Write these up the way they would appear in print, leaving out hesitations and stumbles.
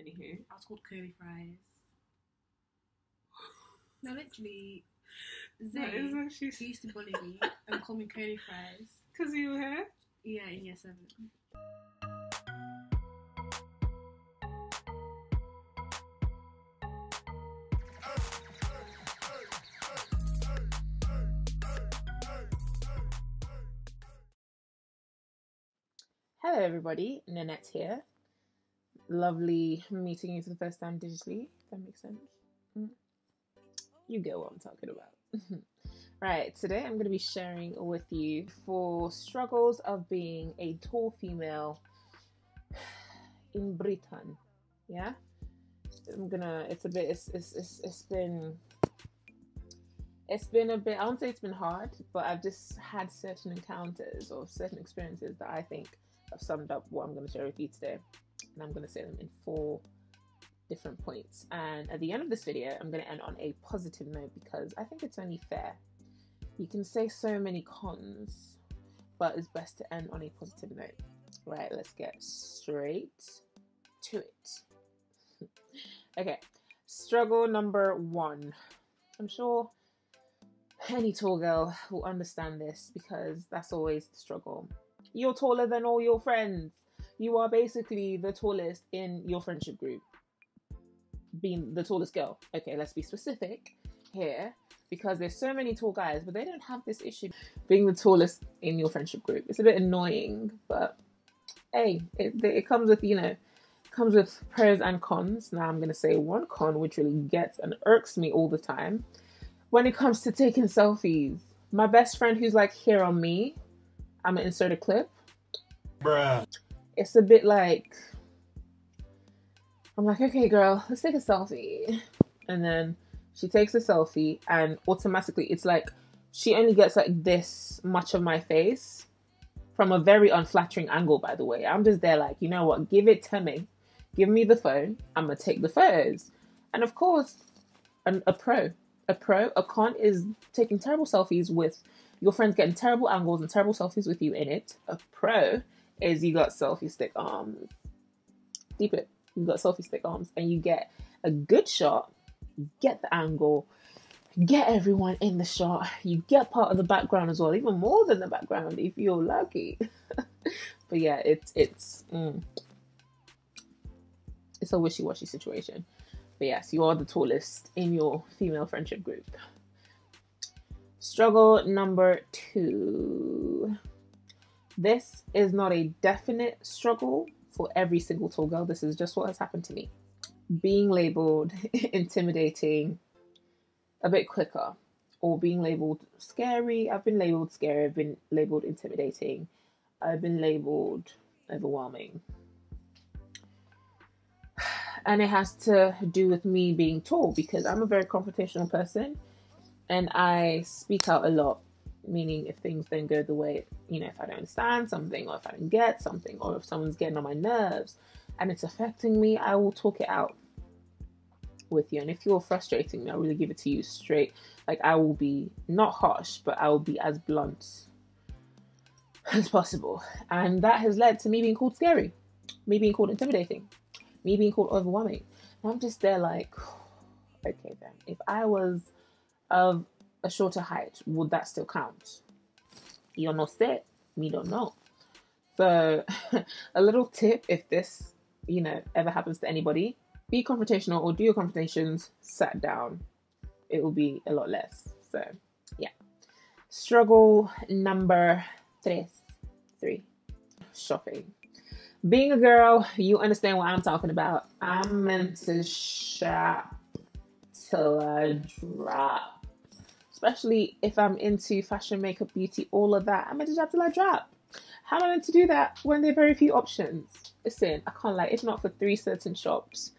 Anywho. I was called curly fries. No, literally. Zay, she used to bully me and call me curly fries. Because you were here? Yeah, in year 7. Hello everybody, Nanette here. Lovely meeting you for the first time digitally, if that makes sense. You get what I'm talking about. Right, today I'm going to be sharing with you 4 struggles of being a tall female in Britain. Yeah? It's been a bit, I won't say it's been hard, but I've just had certain encounters or certain experiences that I think have summed up what I'm going to share with you today. And I'm going to say them in 4 different points. And at the end of this video, I'm going to end on a positive note because I think it's only fair. You can say so many cons, but it's best to end on a positive note. Right, let's get straight to it. Okay, struggle number 1. I'm sure any tall girl will understand this because that's always the struggle. You're taller than all your friends. You are basically the tallest in your friendship group. Being the tallest girl. Okay, let's be specific here because there's so many tall guys, but they don't have this issue being the tallest in your friendship group. It's a bit annoying, but hey, it comes with, comes with pros and cons. Now I'm going to say one con, which really gets and irks me all the time. When it comes to taking selfies, my best friend who's like here on me, I'm going to insert a clip. Bruh. It's a bit like, I'm like, okay, girl, let's take a selfie. And then she takes a selfie and automatically it's like, she only gets like this much of my face from a very unflattering angle, by the way. I'm just there like, you know what, give it to me. Give me the phone. I'm going to take the photos. And of course, a con is taking terrible selfies with your friends, getting terrible angles and terrible selfies with you in it. A pro is you got selfie stick arms. Deep it. You got selfie stick arms and you get a good shot. You get the angle. Get everyone in the shot. You get part of the background as well, even more than the background if you're lucky. But yeah, it's a wishy-washy situation. But yes, you are the tallest in your female friendship group. Struggle number 2. This is not a definite struggle for every single tall girl. This is just what has happened to me. Being labeled intimidating a bit quicker, or being labeled scary. I've been labeled scary. I've been labeled intimidating. I've been labeled overwhelming. And it has to do with me being tall because I'm a very confrontational person and I speak out a lot, meaning if things don't go the way, if I don't understand something or if I don't get something or if someone's getting on my nerves and it's affecting me, I will talk it out with you. And if you're frustrating me, I'll really give it to you straight. Like I will be not harsh, but I will be as blunt as possible. And that has led to me being called scary, me being called intimidating, me being called overwhelming. And I'm just there like, okay then, if I was of a shorter height, would that still count? You're not set, me don't know. So a little tip, if this, ever happens to anybody, be confrontational or do your confrontations sat down. It will be a lot less. So yeah. Struggle number 3. Shopping. Being a girl, you understand what I'm talking about. I'm meant to shop till I drop. Especially if I'm into fashion, makeup, beauty, all of that. I'm meant to shop till I drop. How am I meant to do that when there are very few options? Listen, I can't lie. If not for 3 certain shops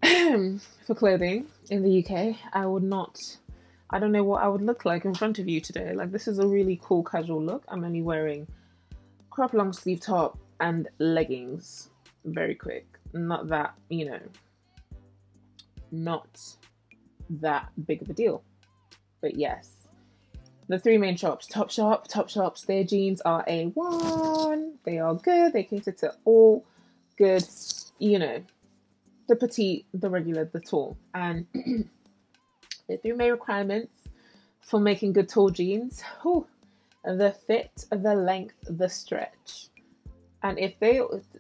for clothing in the UK, I don't know what I would look like in front of you today. Like, this is a really cool casual look. I'm only wearing crop long sleeve top and leggings. Very quick. Not that, not that big of a deal. But yes, the 3 main shops, Topshops, their jeans are A1. They are good. They cater to all good, the petite, the regular, the tall. And the three main requirements for making good tall jeans: the fit, the length, the stretch. And if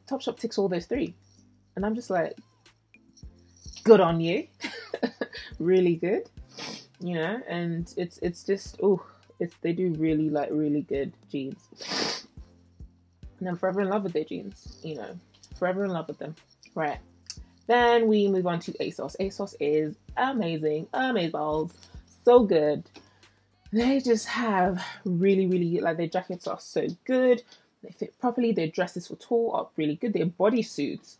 Topshop ticks all those three, and I'm just like, good on you, really good, you know. And it's just they do really good jeans, and I'm forever in love with their jeans, you know, forever in love with them. Right, then we move on to ASOS. ASOS is amazing, amazeballs, so good. They just have really, like, their jackets are so good. They fit properly. Their dresses for tall are really good. Their bodysuits,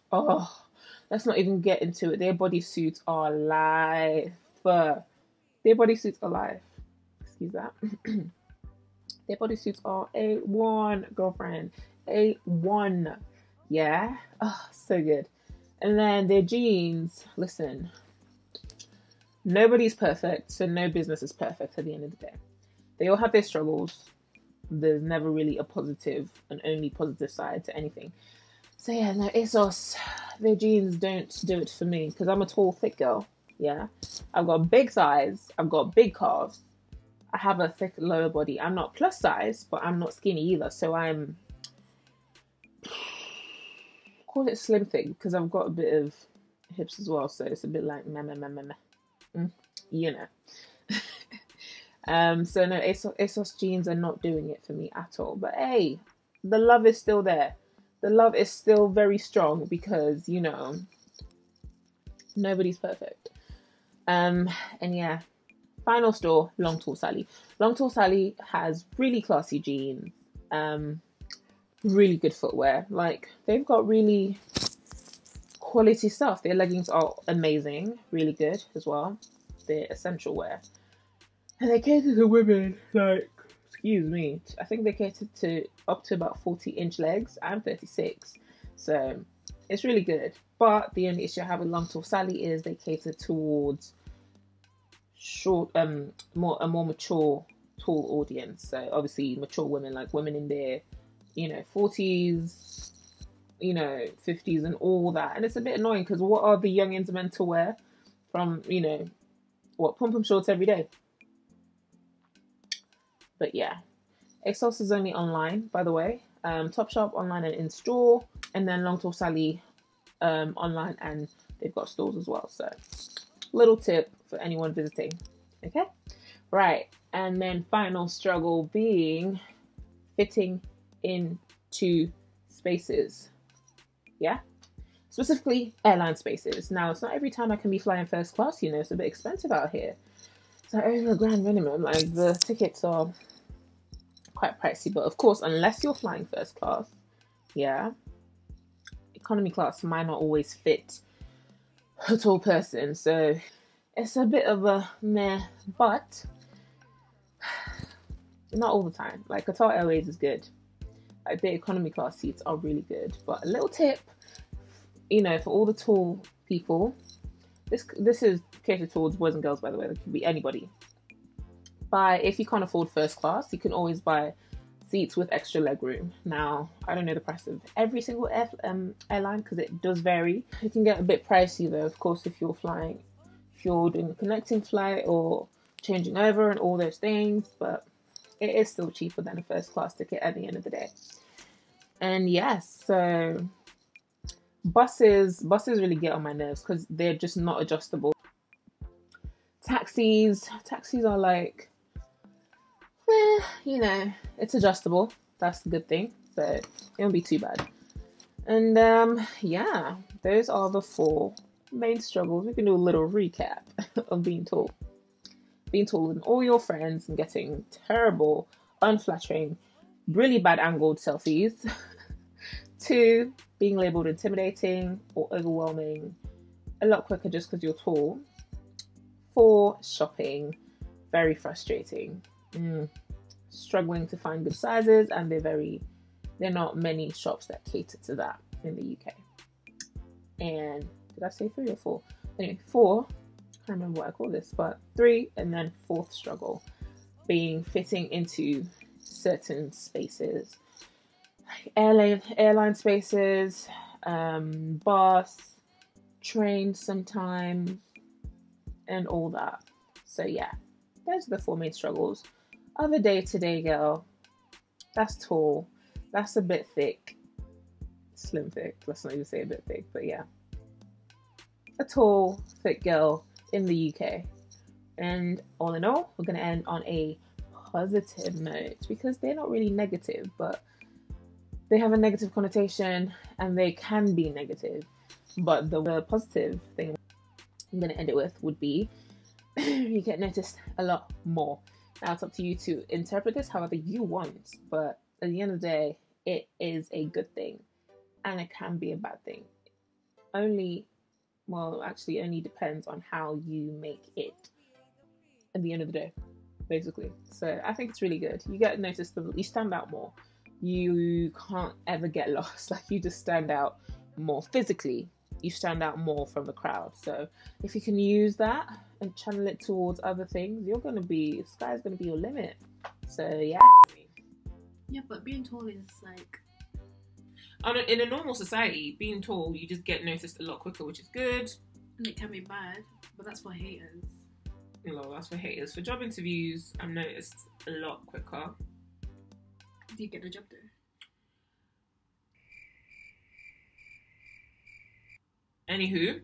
let's not even get into it. Their bodysuits are life. Their bodysuits are life. Excuse that. Their bodysuits are A1, girlfriend. A1. Yeah. Oh, so good. And then their jeans, listen, nobody's perfect, so no business is perfect at the end of the day. They all have their struggles. There's never really a positive and only positive side to anything. So yeah, no, ASOS, their jeans don't do it for me because I'm a tall, thick girl. Yeah, I've got big thighs. I've got big calves. I have a thick lower body. I'm not plus size, but I'm not skinny either. So I'm, call it slim thick because I've got a bit of hips as well. So it's a bit like you know. So no, ASOS jeans are not doing it for me at all. But hey, the love is still there. The love is still very strong because, you know, nobody's perfect. And yeah, final store, Long Tall Sally. Long Tall Sally has really classy jeans, really good footwear. Like, they've got really quality stuff. Their leggings are amazing, really good as well. They're essential wear. And they cater to women, like, excuse me, I think they cater to up to about 40-inch legs. I'm 36, so it's really good. But the only issue I have with Long Tall Sally is they cater towards a more mature, tall audience. So obviously mature women, like women in their, you know, 40s, you know, 50s and all that. And it's a bit annoying because what are the youngins meant to wear from, you know, what, pom-pom shorts every day? But yeah, ASOS is only online, by the way. Topshop online and in store, and then Long Tall Sally online, and they've got stores as well. So, little tip for anyone visiting. Okay, right, and then final struggle being fitting into spaces. Yeah, specifically airline spaces. Now, it's not every time I can be flying first class. You know, it's a bit expensive out here. So over a grand minimum, like the tickets are quite pricey. But of course, unless you're flying first class, yeah, economy class might not always fit a tall person. So it's a bit of a meh, but not all the time. Like Qatar Airways is good. Like the economy class seats are really good. But a little tip, you know, for all the tall people, this is catered towards boys and girls, by the way. It could be anybody. If you can't afford first class, you can always buy seats with extra leg room. Now, I don't know the price of every single airline because it does vary. It can get a bit pricey though, of course, if you're doing a connecting flight or changing over and all those things, but it is still cheaper than a first class ticket at the end of the day. And yes, so buses really get on my nerves because they're just not adjustable. Taxis are like, you know, it's adjustable. That's the good thing. So it won't be too bad. And yeah, those are the 4 main struggles. We can do a little recap of being tall. Being tall with all your friends and getting terrible, unflattering, really bad angled selfies. 2, being labelled intimidating or overwhelming a lot quicker just because you're tall. 4, shopping, very frustrating. Struggling to find good sizes, and there are not many shops that cater to that in the UK. And did I say 3 or 4? Anyway, 4, I can't remember what I call this, but 3, and then 4th struggle being fitting into certain spaces, like airline spaces, bus, trained some time, and all that. So yeah, those are the 4 main struggles. Other day-to-day girl, that's tall, that's a bit thick, slim thick, let's not even say a bit thick, but yeah. A tall, thick girl in the UK. And all in all, we're going to end on a positive note, because they're not really negative, but they have a negative connotation and they can be negative. But the positive thing I'm going to end it with would be you get noticed a lot more. Now it's up to you to interpret this however you want, but at the end of the day, it is a good thing and it can be a bad thing. Only depends on how you make it at the end of the day, basically. So I think it's really good. You get noticed, you stand out more. You can't ever get lost. Like, you just stand out more physically. You stand out more from the crowd. So if you can use that and channel it towards other things, the sky's gonna be your limit. So yeah. Yeah, but being tall is like, in a normal society, being tall, you just get noticed a lot quicker, which is good. And it can be bad, but that's for haters. No, that's for haters. For job interviews, I'm noticed a lot quicker. Do you get the job though? Anywho,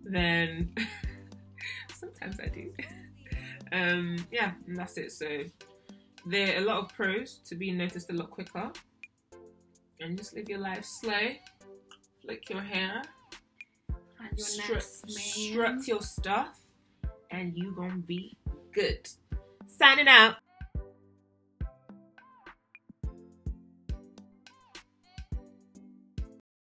then sometimes I do. Yeah, and that's it. So there are a lot of pros to being noticed a lot quicker. And just live your life slow. Flick your hair. And your strut your stuff. And you gonna be good. Signing out.